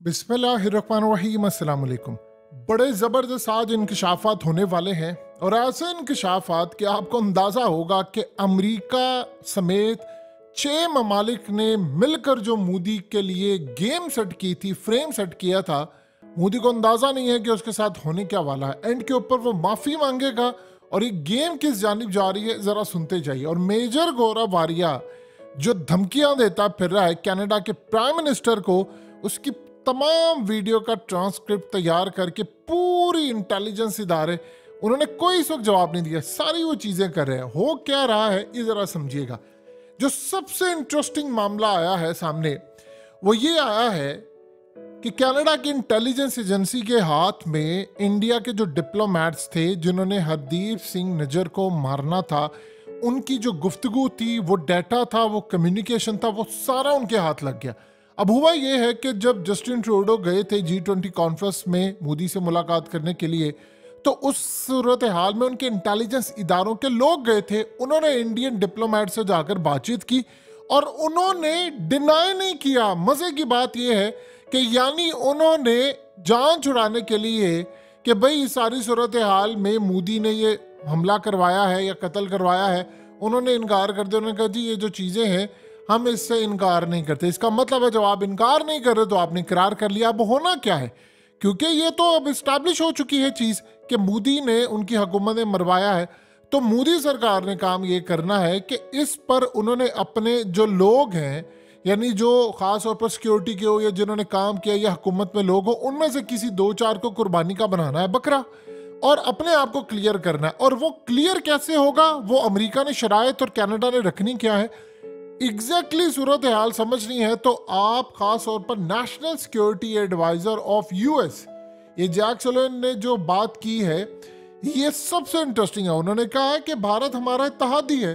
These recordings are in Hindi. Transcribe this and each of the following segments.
बिस्मिल्लाहिर्रहमानिर्रहीम, अस्सलाम वालेकुम। बड़े ज़बरदस्त आज इंकशाफात होने वाले हैं और ऐसे इंकशाफात कि आपको अंदाज़ा होगा कि अमेरिका समेत 6 ममालिक ने मिलकर जो मोदी के लिए गेम सेट की थी, फ्रेम सेट किया था, मोदी को अंदाज़ा नहीं है कि उसके साथ होने क्या वाला है। एंड के ऊपर वो माफ़ी मांगेगा और ये गेम किस जानिब जा रही है ज़रा सुनते जाइए। और मेजर गौरव वारिया जो धमकियां देता फिर रहा है कनाडा के प्राइम मिनिस्टर को, उसकी तमाम वीडियो का ट्रांसक्रिप्ट तैयार करके पूरी इंटेलिजेंस इदारे, उन्होंने कोई इस वक्त जवाब नहीं दिया, सारी वो चीजें कर रहे हैं। हो क्या रहा है ये जरा समझिएगा। जो सबसे इंटरेस्टिंग मामला आया है सामने वो ये आया है कि कनाडा की इंटेलिजेंस एजेंसी के हाथ में इंडिया के जो डिप्लोमेट्स थे जिन्होंने हरदीप सिंह निज्जर को मारना था, उनकी जो गुफ्तगू थी, वो डाटा था, वो कम्युनिकेशन था, वो सारा उनके हाथ लग गया। अब हुआ ये है कि जब जस्टिन ट्रूडो गए थे G20 कॉन्फ्रेंस में मोदी से मुलाकात करने के लिए, तो उस सूरत हाल में उनके इंटेलिजेंस इदारों के लोग गए थे, उन्होंने इंडियन डिप्लोमेट से जाकर बातचीत की और उन्होंने डिनाई नहीं किया। मजे की बात यह है कि यानी उन्होंने जान छुड़ाने के लिए कि भाई इस सारी सूरत हाल में मोदी ने ये हमला करवाया है या कत्ल करवाया है, उन्होंने इनकार कर दिया। उन्होंने कहा जी ये जो चीज़ें हैं हम इससे इनकार नहीं करते। इसका मतलब है जब आप इनकार नहीं कर रहे तो आपने इकरार कर लिया। अब होना क्या है, क्योंकि ये तो अब इस्टेब्लिश हो चुकी है चीज़ कि मोदी ने उनकी हुकूमत में मरवाया है, तो मोदी सरकार ने काम ये करना है कि इस पर उन्होंने अपने जो लोग हैं, यानी जो ख़ास तौर पर सिक्योरिटी के हो या जिन्होंने काम किया या हुकूमत में लोग हो, उनमें से किसी 2-4 को कुर्बानी का बनाना है बकरा और अपने आप को क्लियर करना है। और वो क्लियर कैसे होगा, वो अमेरिका ने शराइत और कनाडा ने रखनी क्या है, एग्जैक्टली सूरत हाल समझनी है तो आप खास तौर पर national security adviser of US, ये जैक सुलिवान ने जो बात की है ये सबसे इंटरेस्टिंग है। उन्होंने कहा है कि भारत हमारा इत्तेहादी है,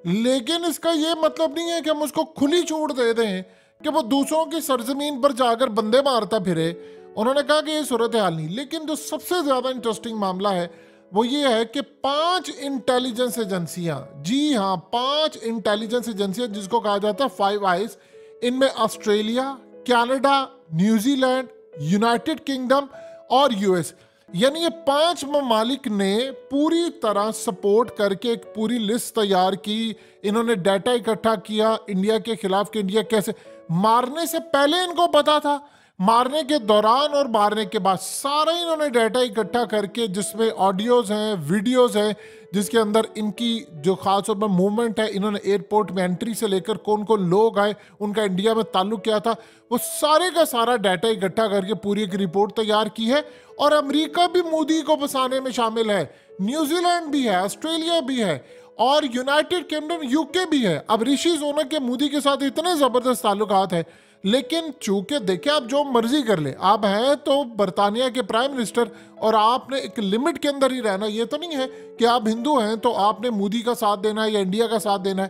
लेकिन इसका ये मतलब नहीं है कि हम उसको खुली छूट दे दें कि वो दूसरों की सरजमीन पर जाकर बंदे मारता फिरे। उन्होंने कहा कि ये सूरत हाल नहीं। लेकिन जो सबसे ज्यादा इंटरेस्टिंग मामला है वो ये है कि 5 इंटेलिजेंस एजेंसियां, जी हाँ 5 इंटेलिजेंस एजेंसियां जिसको कहा जाता है 5 आइज, इनमें Australia, Canada, New Zealand, United kingdom और यूएस, यानी ये 5 ममालिक ने पूरी तरह सपोर्ट करके एक पूरी लिस्ट तैयार की। इन्होंने डाटा इकट्ठा किया इंडिया के खिलाफ कि इंडिया कैसे, मारने से पहले इनको पता था, मारने के दौरान और मारने के बाद सारा इन्होंने डाटा इकट्ठा करके, जिसमें ऑडियोज हैं, वीडियोज हैं, जिसके अंदर इनकी जो खास तौर पर मूवमेंट है, इन्होंने एयरपोर्ट में एंट्री से लेकर कौन कौन लोग आए, उनका इंडिया में ताल्लुक क्या था, वो सारे का सारा डाटा इकट्ठा करके पूरी एक रिपोर्ट तैयार की है। और अमेरिका भी मोदी को फंसाने में शामिल है, न्यूजीलैंड भी है, ऑस्ट्रेलिया भी है और यूनाइटेड किंगडम यूके भी है। अब ऋषि सुनक के मोदी के साथ इतने जबरदस्त ताल्लुकात है, लेकिन चूंकि देखिए आप जो मर्जी कर ले, आप हैं तो बरतानिया के प्राइम मिनिस्टर और आपने एक लिमिट के अंदर ही रहना। ये तो नहीं है कि आप हिंदू हैं तो आपने मोदी का साथ देना है या इंडिया का साथ देना है।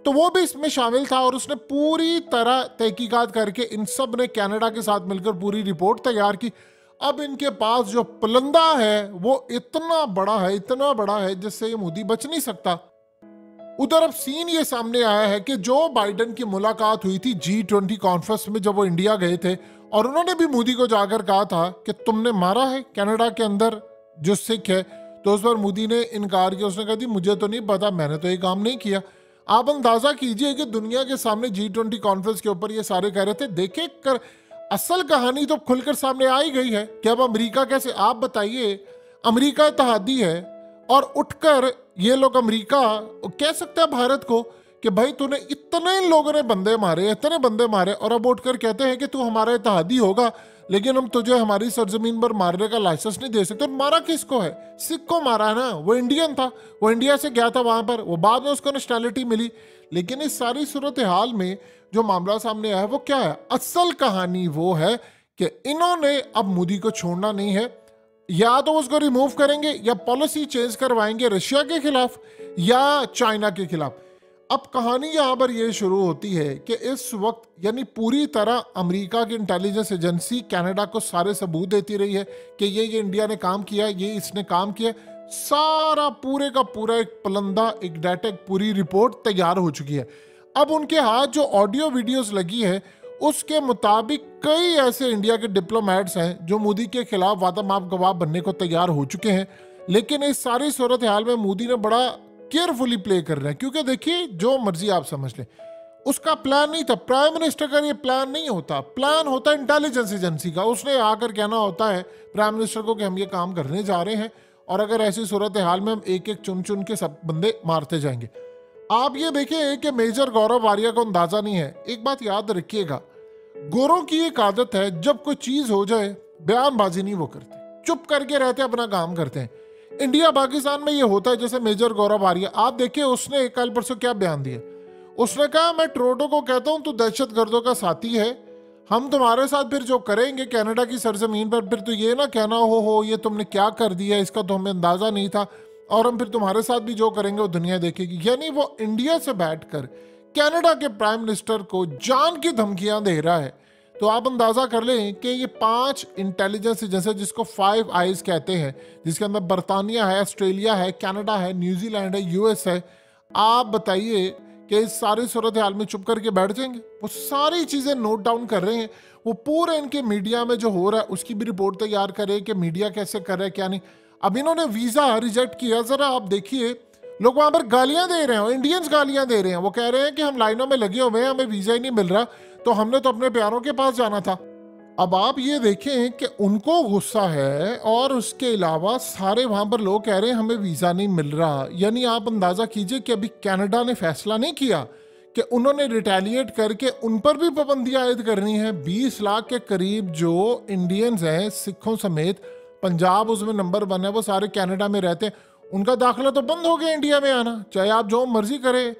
तो वो भी इसमें शामिल था और उसने पूरी तरह तहकीकात करके इन सब ने कनाडा के साथ मिलकर पूरी रिपोर्ट तैयार की। अब इनके पास जो पलंदा है वो इतना बड़ा है, इतना बड़ा है जिससे ये मोदी बच नहीं सकता। उधर अब सीन ये सामने आया है कि जो बाइडेन की मुलाकात हुई थी G20 कॉन्फ्रेंस में जब वो इंडिया गए थे और उन्होंने भी मोदी को जाकर कहा था कि तुमने मारा है कनाडा के अंदर जो सिख है, तो उस पर मोदी ने इनकार किया। उसने कहा थी मुझे तो नहीं पता, मैंने तो ये काम नहीं किया। आप अंदाजा कीजिए कि दुनिया के सामने G20 कॉन्फ्रेंस के ऊपर ये सारे कह रहे थे। देखे कर असल कहानी तो खुलकर सामने आ ही गई है कि अब अमेरिका कैसे, आप बताइए, अमेरिका इत्तेहादी है और उठकर ये लोग अमेरिका कह सकता है भारत को कि भाई तूने इतने लोगों ने बंदे मारे, इतने बंदे मारे, और अब उठकर कहते हैं कि तू हमारा इत्तेहादी होगा लेकिन हम तुझे हमारी सरजमीन पर मारने का लाइसेंस नहीं दे सकते। और मारा किसको है, सिख को मारा है ना, वो इंडियन था, वो इंडिया से गया था वहां पर, वो बाद में उसको नेशनैलिटी मिली। लेकिन इस सारी सूरत हाल में जो मामला सामने आया है वो क्या है, असल कहानी वो है कि इन्होंने अब मोदी को छोड़ना नहीं है, या तो उसको रिमूव करेंगे या पॉलिसी चेंज करवाएंगे रशिया के खिलाफ या चाइना के खिलाफ। अब कहानी यहां पर यह शुरू होती है कि इस वक्त यानी पूरी तरह अमेरिका की इंटेलिजेंस एजेंसी कनाडा को सारे सबूत देती रही है कि ये इंडिया ने काम किया, ये इसने काम किया, सारा पूरे का पूरा एक पलंदा, एक डाटा, एक पूरी रिपोर्ट तैयार हो चुकी है। अब उनके हाथ जो ऑडियो वीडियोस लगी है उसके मुताबिक कई ऐसे इंडिया के डिप्लोमेट्स हैं जो मोदी के खिलाफ वादा माफ गवाह बनने को तैयार हो चुके हैं। लेकिन इस सारी सूरत हाल में मोदी ने बड़ा केयरफुली प्ले कर रहे हैं, क्योंकि देखिए जो मर्जी आप समझ लें, उसका प्लान नहीं था। प्राइम मिनिस्टर का ये प्लान नहीं होता, प्लान होता है इंटेलिजेंस एजेंसी का। उसने आकर कहना होता है प्राइम मिनिस्टर को कि हम ये काम करने जा रहे हैं, और अगर ऐसी सूरत हाल में हम एक एक चुन चुन के सब बंदे मारते जाएंगे। आप ये देखिए कि मेजर गौरव आर्या को अंदाजा नहीं है। एक बात याद रखिएगा, गोरों की एक आदत है, जब कोई चीज हो जाए बयानबाजी नहीं वो करते, चुप करके रहते, अपना काम करते हैं। इंडिया पाकिस्तान में ये होता है। जैसे मेजर गौरव आर्या, आप देखिए उसने कल परसों क्या बयान दिया। उसने कहा मैं ट्रूडो को कहता हूं तू दहशतगर्दों का साथी है, हम तुम्हारे साथ फिर जो करेंगे कनाडा की सरजमीन पर, फिर तो ये ना कहना हो ये तुमने क्या कर दिया, इसका तो हमें अंदाजा नहीं था, और हम फिर तुम्हारे साथ भी जो करेंगे वो दुनिया देखेगी। यानी वो इंडिया से बैठकर कनाडा के प्राइम मिनिस्टर को जान की धमकियां दे रहा है। तो आप अंदाजा कर लें कि ये 5 इंटेलिजेंस एजेंसी, जिसको 5 आईज कहते हैं, जिसके अंदर बर्तानिया है, ऑस्ट्रेलिया है, कनाडा है, न्यूजीलैंड है, यूएस है, आप बताइए कि इस सारी सूरत हाल में चुप करके बैठ जाएंगे? वो सारी चीजें नोट डाउन कर रहे हैं। वो पूरे इनके मीडिया में जो हो रहा है उसकी भी रिपोर्ट तैयार करे कि मीडिया कैसे कर रहा है क्या नहीं। अब इन्होंने वीजा रिजेक्ट किया, जरा आप देखिए लोग वहां पर गालियां दे रहे हैं, इंडियंस गालियां दे रहे हैं। वो कह रहे हैं कि हम लाइनों में लगे हुए हैं, हमें वीजा ही नहीं मिल रहा, तो हमने तो अपने प्यारों के पास जाना था। अब आप ये देखें कि उनको गुस्सा है, और उसके अलावा सारे वहां पर लोग कह रहे हैं हमें वीजा नहीं मिल रहा। यानी आप अंदाजा कीजिए कि अभी कनाडा ने फैसला नहीं किया कि उन्होंने रिटेलिएट करके उन पर भी पाबंदियां आयद करनी है। 20 लाख के करीब जो इंडियंस हैं, सिखों समेत, पंजाब उसमें नंबर 1 है, वो सारे कनाडा में रहते हैं, उनका दाखिला तो बंद हो गया इंडिया में आना, चाहे आप जो मर्जी करें।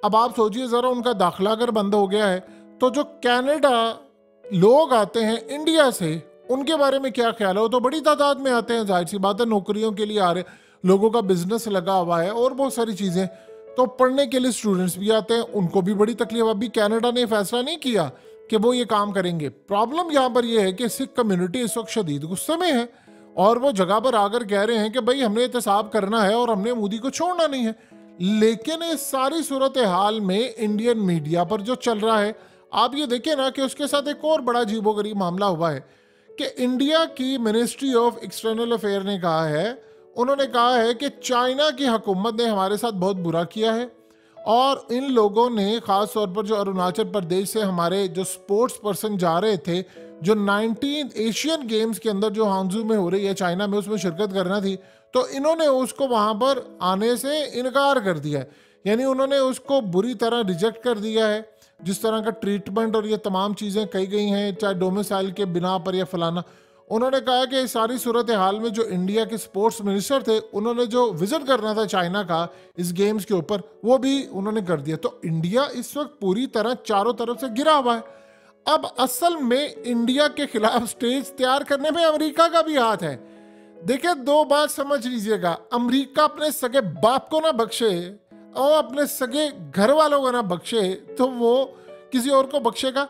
अब आप सोचिए जरा, उनका दाखिला अगर बंद हो गया है तो जो कनाडा लोग आते हैं इंडिया से, उनके बारे में क्या ख्याल है? वो तो बड़ी तादाद में आते हैं, जाहिर सी बात है, नौकरियों के लिए आ रहे, लोगों का बिजनेस लगा हुआ है और बहुत सारी चीजें, तो पढ़ने के लिए स्टूडेंट्स भी आते हैं, उनको भी बड़ी तकलीफ। अभी कनाडा ने फैसला नहीं किया कि वो ये काम करेंगे। प्रॉब्लम यहाँ पर ये है कि सिख कम्युनिटी इस वक्त शदीद गुस्से में है, और वो जगह पर आकर कह रहे हैं कि भाई हमने एहतसाब करना है और हमने मोदी को छोड़ना नहीं है। लेकिन इस सारी सूरत हाल में इंडियन मीडिया पर जो चल रहा है, आप ये देखिए ना कि उसके साथ एक और बड़ा अजीबोगरीब मामला हुआ है कि इंडिया की मिनिस्ट्री ऑफ एक्सटर्नल अफेयर ने कहा है, उन्होंने कहा है कि चाइना की हुकूमत ने हमारे साथ बहुत बुरा किया है, और इन लोगों ने खास तौर पर जो अरुणाचल प्रदेश से हमारे जो स्पोर्ट्स पर्सन जा रहे थे, जो 19 एशियन गेम्स के अंदर जो हांगजू में हो रही है चाइना में, उसमें शिरकत करना थी, तो इन्होंने उसको वहां पर आने से इनकार कर दिया है। यानी उन्होंने उसको बुरी तरह रिजेक्ट कर दिया है। जिस तरह का ट्रीटमेंट और ये तमाम चीज़ें कही गई हैं, चाहे डोमिसाइल के बिना पर या फलाना, उन्होंने कहा कि इस सारी सूरत हाल में जो इंडिया के स्पोर्ट्स मिनिस्टर थे, उन्होंने जो विजिट करना था चाइना का इस गेम्स के ऊपर, वो भी उन्होंने कर दिया। तो इंडिया इस वक्त पूरी तरह चारों तरफ से गिरा हुआ है। अब असल में इंडिया के खिलाफ स्टेज तैयार करने में अमेरिका का भी हाथ है। देखिए, 2 बात समझ लीजिएगा, अमेरिका अपने सगे बाप को ना बख्शे और अपने सगे घर वालों को ना बख्शे, तो वो किसी और को बख्शेगा?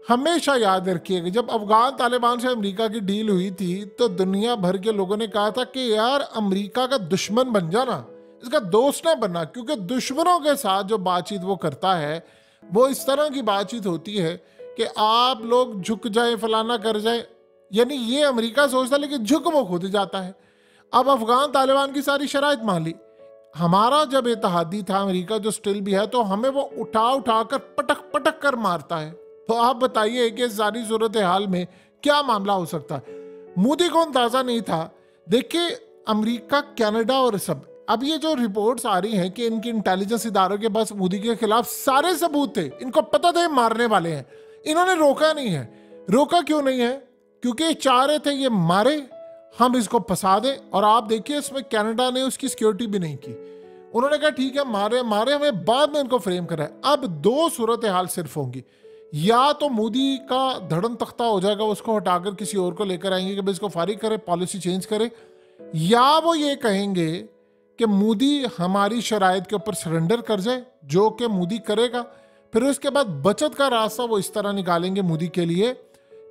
हमेशा याद रखिएगा, जब अफगान तालिबान से अमेरिका की डील हुई थी तो दुनिया भर के लोगों ने कहा था कि यार अमेरिका का दुश्मन बन जाना, इसका दोस्त ना बनना, क्योंकि दुश्मनों के साथ जो बातचीत वो करता है वो इस तरह की बातचीत होती है कि आप लोग झुक जाए, फलाना कर जाए। यानी ये अमेरिका सोचता, लेकिन झुक वो खुद जाता है। अब अफगान तालिबान की सारी शराइत मान ली, हमारा जब इत्तेहादी था अमेरिका, जो स्टिल भी है, तो हमें वो उठा उठा कर पटक पटक कर मारता है। तो आप बताइए कि सारी सूरत हाल में क्या मामला हो सकता है? मोदी को अंदाजा नहीं था। देखिए, अमेरिका, कनाडा और सब, अब ये जो रिपोर्ट्स आ रही हैं कि इनकी इंटेलिजेंस इदारों के पास मोदी के खिलाफ सारे सबूत थे, इनको पता था मारने वाले हैं, इन्होंने रोका नहीं है। रोका क्यों नहीं है? क्योंकि चाह रहे थे ये मारे, हम इसको फंसा दें। और आप देखिए, इसमें कनाडा ने उसकी सिक्योरिटी भी नहीं की। उन्होंने कहा ठीक है, मारे मारे, हमें बाद में इनको फ्रेम करा है। अब 2 सूरत हाल सिर्फ होंगी, या तो मोदी का धड़न तख्ता हो जाएगा, उसको हटाकर किसी और को लेकर आएंगे कि भाई इसको फारिग करे, पॉलिसी चेंज करे, या वो ये कहेंगे कि मोदी हमारी शराइत के ऊपर सरेंडर कर जाए, जो कि मोदी करेगा। फिर उसके बाद बचत का रास्ता वो इस तरह निकालेंगे मोदी के लिए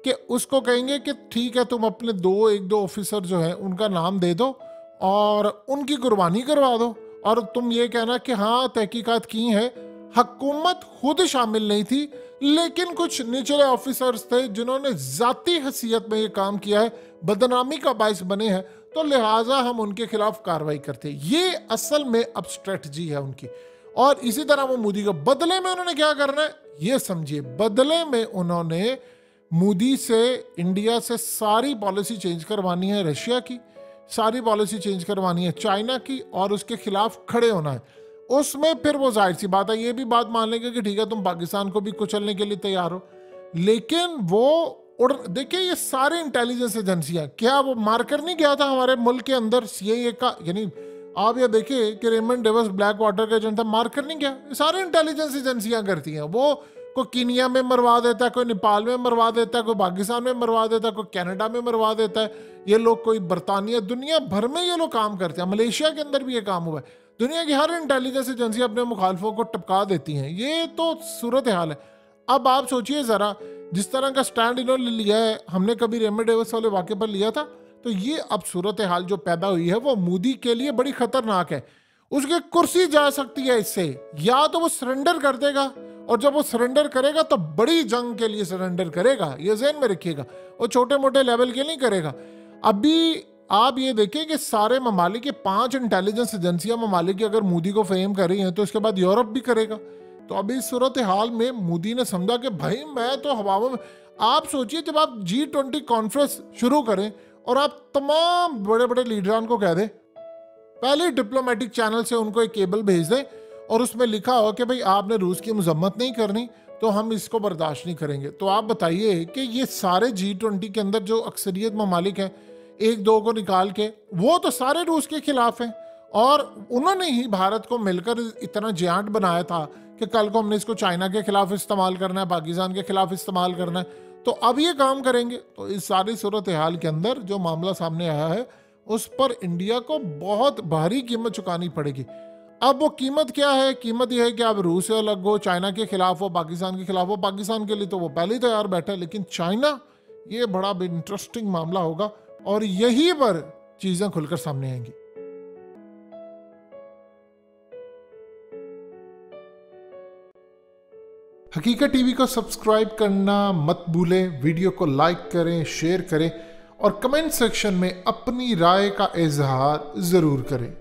कि उसको कहेंगे कि ठीक है, तुम अपने 1-2 ऑफिसर जो हैं उनका नाम दे दो और उनकी कुर्बानी करवा दो, और तुम ये कहना कि हाँ तहकीकात की है। हुकूमत खुद शामिल नहीं थी, लेकिन कुछ निचले ऑफिसर्स थे जिन्होंने जाती हैसियत में ये काम किया है, बदनामी का बायस बने हैं, तो लिहाजा हम उनके खिलाफ कार्रवाई करते हैं। ये असल में अब स्ट्रेटजी है उनकी। और इसी तरह वो मोदी को बदले में उन्होंने क्या करना है ये समझिए। बदले में उन्होंने मोदी से, इंडिया से सारी पॉलिसी चेंज करवानी है, रशिया की सारी पॉलिसी चेंज करवानी है, चाइना की, और उसके खिलाफ खड़े होना है। उसमें फिर वो जाहिर सी बात है ये भी बात मान लेंगे कि ठीक है तुम पाकिस्तान को भी कुचलने के लिए तैयार हो, लेकिन वो देखिए ये सारे इंटेलिजेंस एजेंसियां, क्या वो मार्कर नहीं गया था हमारे मुल्क के अंदर सीआईए का, यानी आप ये देखिए कि रेमंड डेविस ब्लैक वाटर का एजेंट था, मार्कर नहीं गया। सारे इंटेलिजेंस एजेंसियां करती हैं। वो कोई कीनिया में मरवा देता है, कोई नेपाल में मरवा देता है, कोई पाकिस्तान में मरवा देता है, कोई कनाडा में मरवा देता है। ये लोग कोई बरतानिया, दुनिया भर में ये लोग काम करते हैं। मलेशिया के अंदर भी ये काम हुआ है। दुनिया की हर इंटेलिजेंस एजेंसी अपने मुखालफों को टपका देती हैं। ये तो सूरत हाल है। अब आप सोचिए जरा, जिस तरह का स्टैंड इन्होंने लिया है, हमने कभी रेमंड डेविस वाले वाक़े पर लिया था, तो ये अब सूरत हाल जो पैदा हुई है वो मोदी के लिए बड़ी खतरनाक है। उसकी कुर्सी जा सकती है इससे, या तो वो सरेंडर कर देगा, और जब वो सरेंडर करेगा तो बड़ी जंग के लिए सरेंडर करेगा, ये ज़हन में रखिएगा। वो छोटे मोटे लेवल के नहीं करेगा। अभी आप ये देखिए कि सारे ममालिक के 5 इंटेलिजेंस एजेंसियां ममालिक की अगर मोदी को फेम कर रही हैं, तो इसके बाद यूरोप भी करेगा। तो अभी इस सूरत हाल में मोदी ने समझा कि भाई मैं तो हवाओं में, आप सोचिए जब आप G20 कॉन्फ्रेंस शुरू करें और आप तमाम बड़े बड़े लीडरान को कह दें, पहले डिप्लोमेटिक चैनल से उनको एक केबल भेज दें और उसमें लिखा हो कि भाई आपने रूस की मजम्मत नहीं करनी तो हम इसको बर्दाश्त नहीं करेंगे। तो आप बताइए कि ये सारे G20 के अंदर जो अक्सरियत ममालिक हैं, एक दो को निकाल के, वो तो सारे रूस के खिलाफ हैं। और उन्होंने ही भारत को मिलकर इतना जियांट बनाया था कि कल को हमने इसको चाइना के खिलाफ इस्तेमाल करना है, पाकिस्तान के खिलाफ इस्तेमाल करना है। तो अब ये काम करेंगे। तो इस सारी सूरत हाल के अंदर जो मामला सामने आया है, उस पर इंडिया को बहुत भारी कीमत चुकानी पड़ेगी। अब वो कीमत क्या है? कीमत यह है कि अब रूस से अलग हो, चाइना के खिलाफ हो, पाकिस्तान के खिलाफ हो। पाकिस्तान के लिए तो वो पहले ही तैयार बैठा है, लेकिन चाइना, ये बड़ा इंटरेस्टिंग मामला होगा और यहीं पर चीजें खुलकर सामने आएंगी। हकीकत टीवी को सब्सक्राइब करना मत भूलें, वीडियो को लाइक करें, शेयर करें और कमेंट सेक्शन में अपनी राय का इजहार जरूर करें।